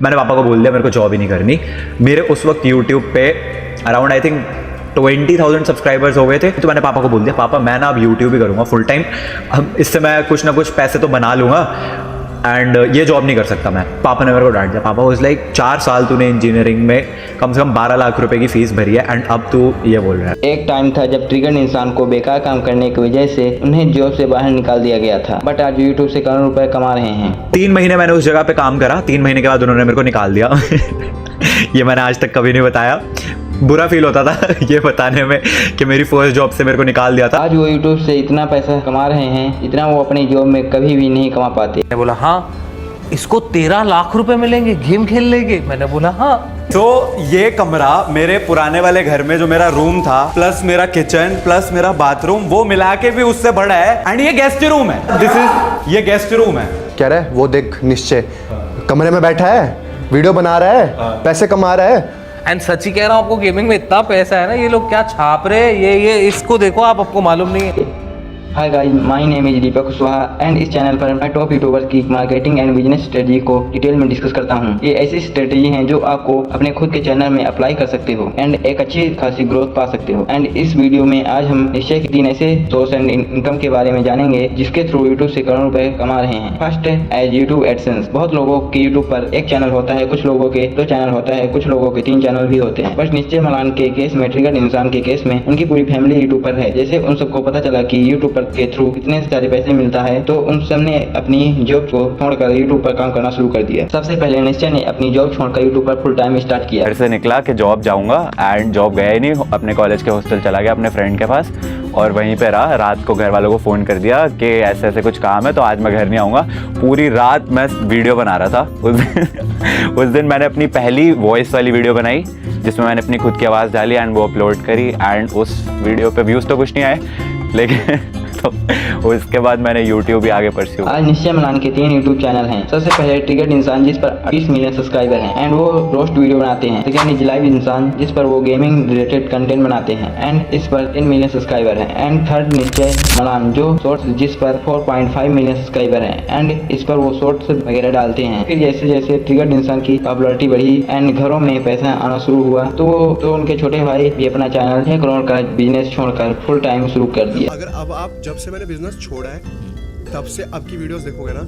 मैंने पापा को बोल दिया मेरे को जॉब ही नहीं करनी। मेरे उस वक्त यूट्यूब पे अराउंड आई थिंक 20,000 सब्सक्राइबर्स हो गए थे। तो मैंने पापा को बोल दिया पापा मैं ना अब यूट्यूब ही करूँगा फुल टाइम, अब इससे मैं कुछ ना कुछ पैसे तो बना लूँगा एंड ये जॉब नहीं कर सकता मैं। पापा ने मेरे को डांट दिया। पापा वाज लाइक 4 साल तूने इंजीनियरिंग में कम से कम 12 लाख रुपए की फीस भरी है एंड अब तू ये बोल रहा है। एक टाइम था जब ट्रिगर्ड इंसान को बेकार काम करने की वजह से उन्हें जॉब से बाहर निकाल दिया गया था, बट आज यूट्यूब से करोड़ों रुपए कमा रहे हैं। 3 महीने मैंने उस जगह पे काम करा, 3 महीने के बाद उन्होंने मेरे को निकाल दिया। ये मैंने आज तक कभी नहीं बताया, बुरा फील होता था ये बताने में कि मेरी फर्स्ट जॉब से मेरे को निकाल दिया था। आज वो यूट्यूब से इतना पैसा कमा रहे हैं जितना वो अपनी जॉब में कभी भी नहीं कमा पाते। मैंने बोला हाँ इसको 13 लाख रुपए मिलेंगे गेम खेल लेंगे। मैंने बोला हाँ। तो ये कमरा मेरे पुराने वाले घर में जो मेरा रूम था प्लस मेरा किचन प्लस मेरा बाथरूम वो मिला के भी उससे बड़ा है एंड ये गेस्ट रूम है। दिस इज ये गेस्ट रूम है। कह रहा है वो देख निश्चय कमरे में बैठा है, वीडियो बना रहा है, पैसे कमा रहा है। एंड सच ही कह रहा हूँ आपको, गेमिंग में इतना पैसा है ना, ये लोग क्या छाप रहे हैं, ये इसको देखो आप, आपको मालूम नहीं है। Hi guys, my name is Deepak Kushwaha and इस चैनल पर मैं टॉप यूट्यूबर्स की मार्केटिंग एंड बिजनेस स्ट्रेटजी को डिटेल में डिस्कस करता हूं। ये ऐसी स्ट्रेटजी हैं जो आपको अपने खुद के चैनल में अप्लाई कर सकते हो एंड एक अच्छी खासी ग्रोथ पा सकते हो। एंड इस वीडियो में आज हम निश्चय के 3 ऐसे सोर्स एंड इनकम के बारे में जानेंगे जिसके थ्रू यूट्यूब से करोड़ों रुपए कमा रहे हैं। First as YouTube AdSense. बहुत लोगों के यूट्यूब पर एक चैनल होता है, कुछ लोगों के 2 चैनल होता है, कुछ लोगों के 3 चैनल भी होते हैं। बस निश्चय मलान के केस में, ट्रिगर्ड इंसान के केस में उनकी पूरी फैमिली यूट्यूब पर है। जैसे उन सबको पता चला कि यूट्यूब पर के थ्रू कितने सारे पैसे मिलता है तो उन सब ने अपनी जॉब को छोड़कर यूट्यूब पर काम करना शुरू कर दिया। सबसे पहले निश्चय ने अपनी जॉब छोड़कर यूट्यूब पर फुल टाइम स्टार्ट किया। घर से निकला कि जॉब जाऊंगा एंड जॉब गया ही नहीं, अपने कॉलेज के हॉस्टल चला गया अपने फ्रेंड के पास और वहीं पे रहा। रात को घर वालों को फ़ोन कर दिया कि ऐसे ऐसे कुछ काम है तो आज मैं घर नहीं आऊँगा। पूरी रात मैं वीडियो बना रहा था। उस दिन मैंने अपनी पहली वॉइस वाली वीडियो बनाई जिसमें मैंने अपनी खुद की आवाज़ डाली एंड वो अपलोड करी एंड उस वीडियो पे व्यूज़ तो कुछ नहीं आए लेकिन तो उसके बाद मैंने YouTube भी आगे परस्यू। आज निश्चय मलान के 3 YouTube चैनल हैं। सबसे पहले ट्रिगर्ड इंसान जिस पर 20 मिलियन सब्सक्राइबर हैं एंड वो रोस्ट वीडियो बनाते हैं। सेकंड इज लाइव इंसान जिस पर वो गेमिंग रिलेटेड कंटेंट बनाते हैं एंड इस पर 10 मिलियन सब्सक्राइबर हैं। एंड थर्ड निश्चय मलान जो शॉर्ट्स जिस पर 4.5 मिलियन सब्सक्राइबर हैं एंड इस पर वो शॉर्ट्स वगैरह डालते हैं। फिर जैसे जैसे ट्रिगर्ड इंसान की पॉपुलैरिटी बढ़ी एंड घरों में पैसा आना शुरू हुआ तो उनके छोटे भाई भी अपना चैनल 6 करोड़ का बिजनेस छोड़कर फुल टाइम शुरू कर दिया। अगर अब आप जब से मैंने बिजनेस छोड़ा है तब से अब की वीडियोस देखोगे ना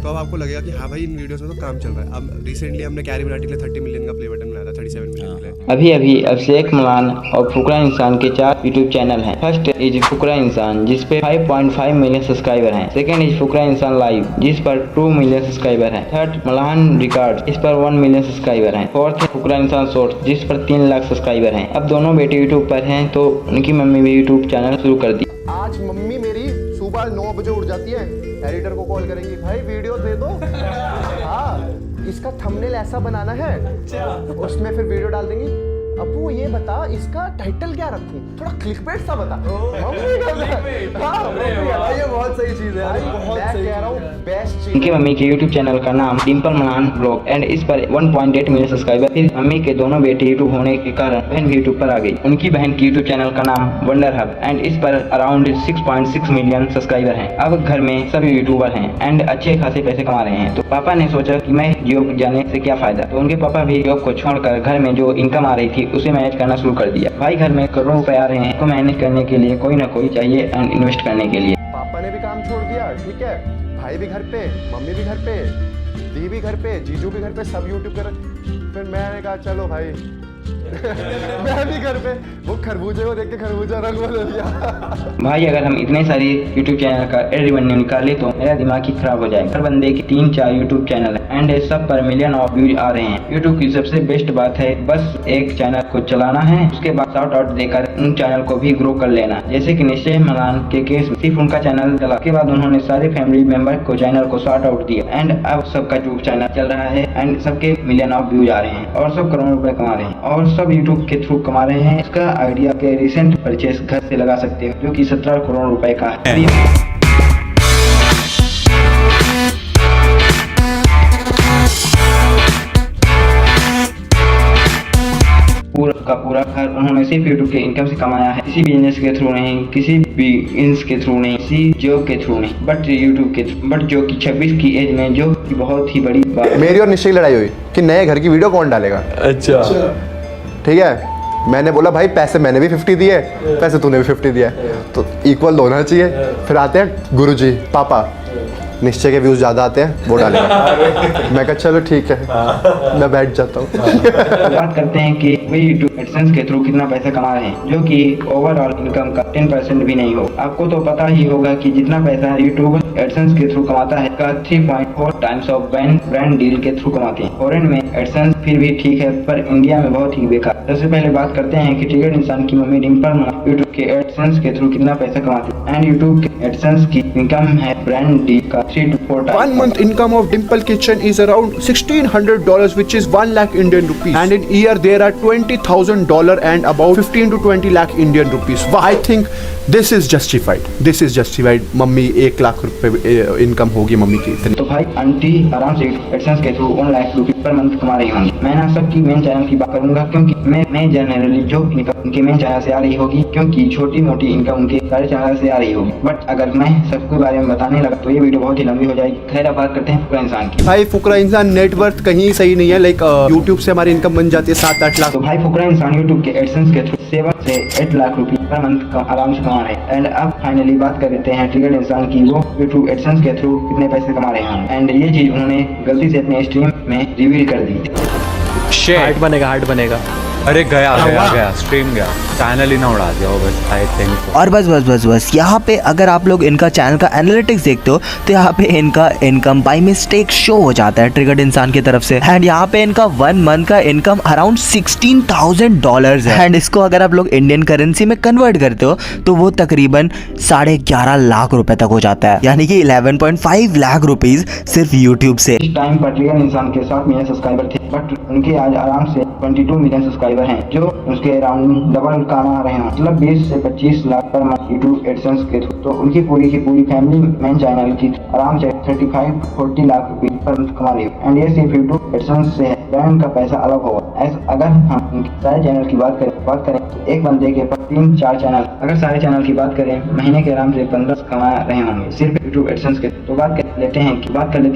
तो अब आपको लगेगा कि हाँ भाई इन वीडियोस में तो काम चल रहा है। अब रिसेंटली हमने कैरी मिनाटी के लिए 30 मिलियन का प्ले बटन बनाया था, 37 मिलियन के लिए। अभी अभिषेक मलान और फुकरा इंसान के 4 यूट्यूब चैनल हैं। फर्स्ट इज फुकरा इंसान जिस पे 5.5 मिलियन सब्सक्राइबर हैं। सेकंड इज फुकरा इंसान लाइव जिस पर 2 मिलियन सब्सक्राइबर हैं। थर्ड मलान रिकॉर्ड इस पर 1 मिलियन सब्सक्राइबर हैं। फोर्थ फुकरा इंसान शॉर्ट्स जिस पर 3 लाख सब्सक्राइबर हैं। अब दोनों बेटे यूट्यूब पर हैं तो उनकी मम्मी भी यूट्यूब चैनल शुरू कर दी। आज मम्मी मेरी सुबह 9 बजे उठ जाती है, एडिटर को कॉल करेंगी भाई वीडियो दे दो। हाँ इसका थंबनेल ऐसा बनाना है, उसमें फिर वीडियो डाल देंगी। अबू ये बता इसका टाइटल क्या रखूं, थोड़ा क्लिकबेट सा बता। मम्मी ये बहुत सही चीज है, बहुत सही कह रहा हूं, बेस्ट चीज। उनकी मम्मी के YouTube चैनल का नाम डिम्पल मलान ब्लॉग एंड इस पर 1.8 मिलियन सब्सक्राइबर। फिर मम्मी के दोनों बेटे यूट्यूब होने के कारण बहन भी यूट्यूब पर आ गई। उनकी बहन की YouTube चैनल का नाम वंडर हब एंड इस पर अराउंड 6.6 मिलियन सब्सक्राइबर हैं। अब घर में सभी यूट्यूबर हैं एंड अच्छे खासे पैसे कमा रहे हैं। तो पापा ने सोचा कि मैं जॉब जाने से क्या फायदा, तो उनके पापा भी जॉब को छोड़कर घर में जो इनकम आ रही थी उसे मैनेज करना शुरू कर दिया। भाई घर में करोड़ों रुपए आ रहे हैं तो मैनेज करने के लिए कोई ना कोई चाहिए एंड इन्वेस्ट करने के लिए। पापा ने भी काम छोड़ दिया, ठीक है, भाई भी घर पे, मम्मी भी घर पे, दी भी घर पे, जीजू भी घर पे, सब यूट्यूब कर। फिर मैंने कहा चलो भाई मैं भी घर पे, वो खरबूजे को देख के खरबूजा रंग बदल दिया। भाई अगर हम इतने सारे YouTube चैनल का एड रेवेन्यू निकाले तो मेरा दिमाग ही खराब हो जाएगा। हर बंदे के 3-4 YouTube चैनल है एंड सब पर मिलियन ऑफ व्यूज आ रहे हैं। YouTube की सबसे बेस्ट बात है बस एक चैनल को चलाना है, उसके बाद शाउट आउट देकर उन चैनल को भी ग्रो कर लेना। जैसे कि निश्चय मलान के केस में सिर्फ उनका चैनल चला, के बाद उन्होंने सारे फैमिली मेंबर को चैनल को शाउट आउट दिया एंड अब सबका YouTube चैनल चल रहा है एंड सबके मिलियन ऑफ व्यूज आ रहे हैं और सब करोड़ों रुपए कमा रहे हैं और सब YouTube के थ्रू कमा रहे हैं। इसका आइडिया के रिसेंट परचेस घर से लगा सकते हो जो कि 17 करोड़ रुपए का है। पूरा घर उन्होंने सिर्फ यूट्यूब के इनकम से कमाया है, किसी बिजनेस के थ्रू नहीं, किसी बिजनेस के थ्रू नहीं, किसी जॉब के थ्रू नहीं, बट यूट्यूब के थ्रू। बट जो कि 26 की एज में जो की बहुत ही बड़ी बात। मेरी और निश्चय की लड़ाई हुई कि नए घर की वीडियो कौन डालेगा। अच्छा ठीक है, मैंने बोला भाई पैसे मैंने भी 50 दिए, पैसे तूने भी 50 दिया, तो इक्वल होना चाहिए। फिर आते हैं गुरुजी, पापा निश्चय के व्यूज ज़्यादा आते हैं वो डालेंगे। मैं कहा चलो ठीक है, मैं बैठ जाता हूँ। बात करते हैं कि वे यूट्यूब एडसेंस के थ्रू कितना पैसा कमा रहे हैं, जो कि ओवरऑल इनकम का 10% भी नहीं हो। आपको तो पता ही होगा कि जितना पैसा यूट्यूब एडसेंस के थ्रू कमाता है का 3.4 टाइम्स ऑफ ब्रांड डील के थ्रू कमाते हैं। फॉरेन में एडसेंस फिर भी ठीक है, पर इंडिया में बहुत ही बेकार। सबसे पहले बात करते हैं कि ट्रिगर्ड इंसान की मम्मी डिम्पल यूट्यूब के एडसेंस के थ्रू कितना पैसा कमाती है। एंड यूट्यूब के एडसेंस की इनकम है ब्रांड डील का 3 to 4 times। 1 month income of Dimple Kitchen is around $1,600, which is 1 lakh Indian rupees. And in year there are $20,000 and about 15 to 20 lakh Indian rupees. I think this is justified. This is justified. Mummy 1 lakh रुपए income होगी mummy की इतनी। तो भाई aunty आराम से AdSense के through 1 lakh रुपए पर मंथ कमा रही होंगी। मैं ना सबकी मेन चैनल की बात करूंगा, क्योंकि मैं जनरली जो इनकम उनके मेन चैनल से आ रही होगी, क्योंकि छोटी मोटी इनकम उनके सारे चैनल से आ रही होगी। बट अगर मैं सबके बारे में बताने लगा तो ये वीडियो बहुत ही लंबी हो जाएगी। खैर अब बात करते हैं फुकरा इंसान की। भाई फुकरा इंसान नेटवर्थ कहीं सही नहीं है। लाइक यूट्यूब से हमारी इनकम बन जाती है 7-8 लाख। तो भाई फुकरा इंसान यूट्यूब के एडसेंस के थ्रू 7 से 8 लाख रुपए पर मंथ आराम से कमा रहे हैं। एंड अब फाइनली बात कर लेते हैं ट्रिगर्ड इंसान की, वो यूट्यूब एडसेंस के थ्रू कितने पैसे कमा रहे हैं। एंड ये चीज उन्होंने गलती से अपने स्ट्रीम में रिवील कर दी। हार्ट बनेगा। अरे गया स्ट्रीम गया, चैनल ही ना उड़ा दिया बस। आई थिंक और बस यहाँ पे अगर आप लोग इनका चैनल का एनालिटिक्स देखते हो तो यहाँ पे इनका इनकम बाय मिस्टेक शो हो जाता है ट्रिगर्ड इंसान की तरफ से। एंड यहाँ पे इनका 1 मंथ का इनकम अराउंड $16,000 है। एंड इसको अगर आप लोग इंडियन करेंसी में कन्वर्ट करते हो तो वो तकरीबन 11.5 लाख रुपए तक हो जाता है, यानी कि 11.5 लाख रुपीज सिर्फ यूट्यूब से। इस टाइम पर ट्रिगर्ड इंसान के 7 मिलियन सब्सक्राइबर थे, बट उनके आज आराम से 22 मिलियन सब्सक्राइबर हैं, जो उसके अराउंड डबल कमा रहे हैं, मतलब 20 से 25 lakh per month YouTube AdSense के थ्रू। तो उनकी पूरी की पूरी फैमिली मेन चैनल की आराम से 35-40 लाख रुपए पर मंथ कमा रही है। एंड ये सिर्फ यूट्यूब एडसेंस से है, ब्रांड का पैसा अलग होगा। अगर हम उनके सारे चैनल की बात करें तो एक बंदे के पास 3-4 चैनल, अगर सारे चैनल की बात करें महीने के आराम से 15 कमा रहे होंगे सिर्फ यूट्यूब एडसेंस के। तो बात कर लेते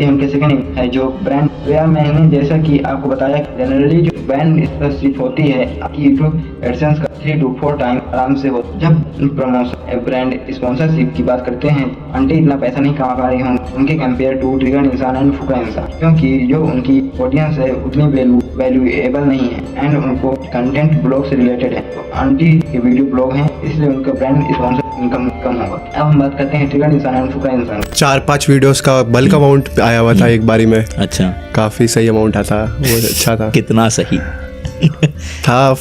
हैं उनके सेकंड है जो ब्रांड। तो यार मैंने जैसा कि आपको बताया जनरली जो ब्रांड स्पॉन्सरशिप होती है आपकी यूट्यूब एडसेंस का 3 to 4 टाइम आराम से हो। जब प्रमोशन ब्रांड स्पॉन्सरशिप की बात करते हैं, आंटी इतना पैसा नहीं कमा पा रही होंगी उनके कंपेयर टू ट्रिगर्ड इंसान एंड फुकरा इंसान, क्योंकि जो उनकी ऑडियंस है उतनी वैल्यूएबल नहीं है एंड उनको कंटेंट ब्लॉग से रिलेटेड है। तो आंटी के वीडियो ब्लॉग हैं, इसलिए उनका ब्रांड स्पॉन्सर इनकम कम होगा। अब हम बात करते हैं ट्रिगर्ड इंसान एंड फुकरा इंसान। 4-5 वीडियोस का बल्क अमाउंट आया हुआ था एक बारी में। अच्छा, काफी सही अमाउंट आता, वो अच्छा था। कितना सही था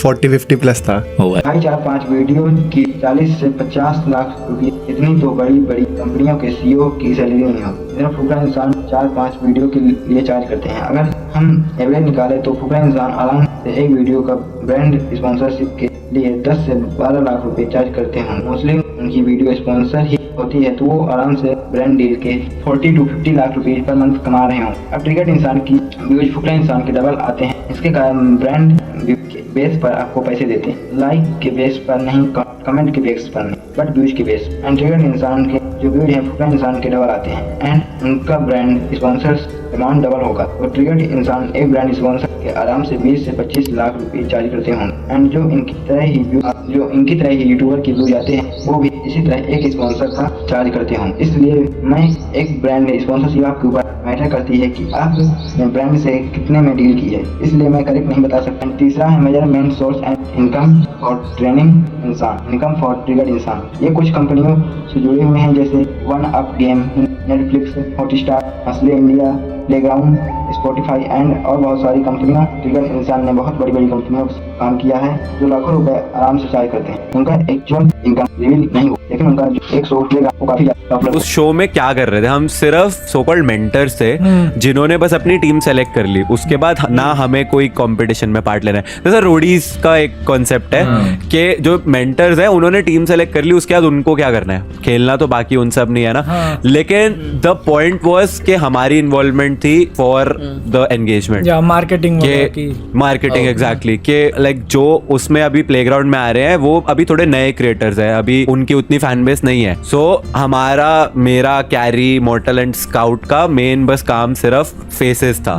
40-50 प्लस था। होगा भाई 4-5 वीडियो की 40 से 50 लाख रुपए, इतनी तो बड़ी बड़ी कंपनियों के सीईओ की सैलरी नहीं होती। मेरा फुकरा इंसान 4-5 वीडियो के लिए चार्ज करते हैं। अगर हम एवरेज निकाले तो फुकरा इंसान आराम से एक वीडियो का ब्रांड स्पॉन्सरशिप के लिए 10 से 12 लाख रुपए चार्ज करते हैं। मोस्टली उनकी वीडियो स्पॉन्सर ही होती है, तो वो आराम से ब्रांड डील के 40 to 50 लाख रुपए पर मंथ कमा रहे हों। अब ट्रिगर्ड इंसान की व्यूज फुकरा इंसान के डबल आते हैं। इसके कारण ब्रांड के बेस पर आपको पैसे देते हैं, लाइक के बेस पर नहीं, कमेंट के बेस पर नहीं, बट व्यूज के बेस। एंड ट्रिगर्ड इंसान के जो व्यूज हैं फुकरा इंसान के डबल आते हैं एंड उनका ब्रांड स्पॉन्सर्स अमाउंट डबल होगा। तो ट्रिगर्ड इंसान एक ब्रांड स्पॉन्सर के आराम से 20 से 25 लाख रुपए चार्ज करते होंगे। एंड जो इनकी तरह ही यूट्यूबर के व्यूज आते हैं वो भी इसी तरह एक स्पॉन्सर का चार्ज करते होंगे। इसलिए मैं एक ब्रांड स्पॉन्सरशिप आपके ऊपर मैटर करती है कि आपने ब्रांड से कितने में डील की है, इसलिए मैं करेक्ट नहीं बता सकता। तीसरा है measurement source and income for training इंसान, इनकम फॉर ट्रिगर्ड इंसान। ये कुछ कंपनियों से जुड़े हुए हैं जैसे 1UP गेम, नेटफ्लिक्स, हॉटस्टार, हसले इंडिया, प्लेग्राउंड, स्पॉटिफाई एंड और बहुत सारी कंपनियां। ट्रिगर्ड इंसान ने बहुत बड़ी बड़ी कंपनियों से काम किया है जो लाखों रुपए आराम से चार्ज करते हैं। उनका एक्चुअल इनकम रिवील नहीं हो, लेकिन उनका जो एक सोर्स लेगा वो काफी ज्यादा। उस शो में क्या कर रहे थे हम, सिर्फ सो कॉल्ड मेंटर्स थे जिन्होंने बस अपनी टीम सेलेक्ट कर ली, उसके बाद ना हमें कोई कंपटीशन में पार्ट लेना है। जैसा रोडीज का एक कॉन्सेप्ट है कि जो मेंटर्स हैं उन्होंने टीम सेलेक्ट कर ली, उसके बाद उनको क्या करना है, खेलना तो बाकी उन सब नहीं है ना। लेकिन द पॉइंट वाज कि हमारी इन्वॉल्वमेंट थी फॉर द एंगेजमेंट या मार्केटिंग के मार्केटिंग एग्जैक्टली के लाइक जो उसमें अभी प्लेग्राउंड में आ रहे हैं वो अभी थोड़े नए क्रिएटर्स हैं, अभी उनकी उतनी फैन बेस नहीं है। सो हमारा मेरा कैरी मॉर्टल एंड स्काउट का मेन बस काम सिर्फ फेसेस था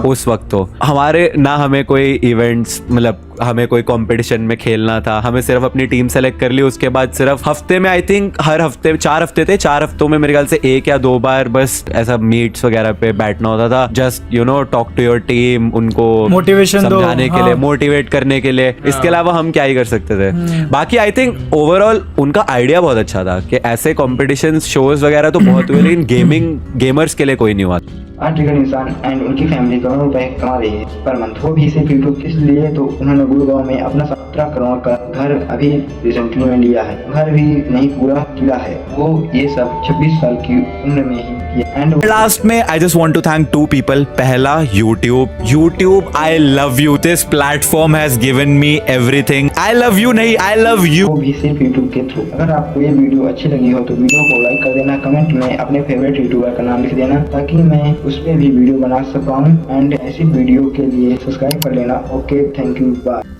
उस वक्त। तो हमारे ना हमें कोई इवेंट्स मतलब हमें कोई कंपटीशन में खेलना था, हमें सिर्फ अपनी टीम सेलेक्ट कर ली। उसके बाद सिर्फ हफ्ते में आई थिंक हर हफ्ते 4 हफ्ते थे, 4 हफ्तों में मेरे ख्याल से 1 या 2 बार बस ऐसा मीट्स वगैरह पे बैठना होता था, just you know talk to your team, उनको मोटिवेशन समझाने के लिए, मोटिवेट करने के लिए। इसके अलावा हम क्या ही कर सकते थे। बाकी आई थिंक ओवरऑल उनका आइडिया बहुत अच्छा था कि ऐसे कॉम्पिटिशन शोज वगैरह तो बहुत हुए लेकिन गेमर्स के लिए कोई नहीं हुआ। अनट्रिगर्ड इंसान एंड उनकी फैमिली करोड़ों रुपए कमा रही है पर मंथ, वो भी सिर्फ यूट्यूब इसलिए तो उन्होंने गुड़गांव में अपना 17 करोड़ का घर अभी रिसेंटली में लिया है। घर भी नहीं पूरा किला है, वो ये सब 26 साल की उम्र में ही किया। एंड लास्ट में I just want to thank 2 people. पहला YouTube, I love you, this platform has given me everything. I love you नहीं, आई लव यू। वो भी सिर्फ यूट्यूब के थ्रू। अगर आपको ये वीडियो अच्छी लगी हो तो वीडियो को लाइक कर देना, कमेंट में अपने फेवरेट यूट्यूबर का नाम लिख देना ताकि मैं उस पर भी वीडियो बना सकता हूँ। एंड ऐसी वीडियो के लिए सब्सक्राइब कर लेना। Okay, thank you, bye.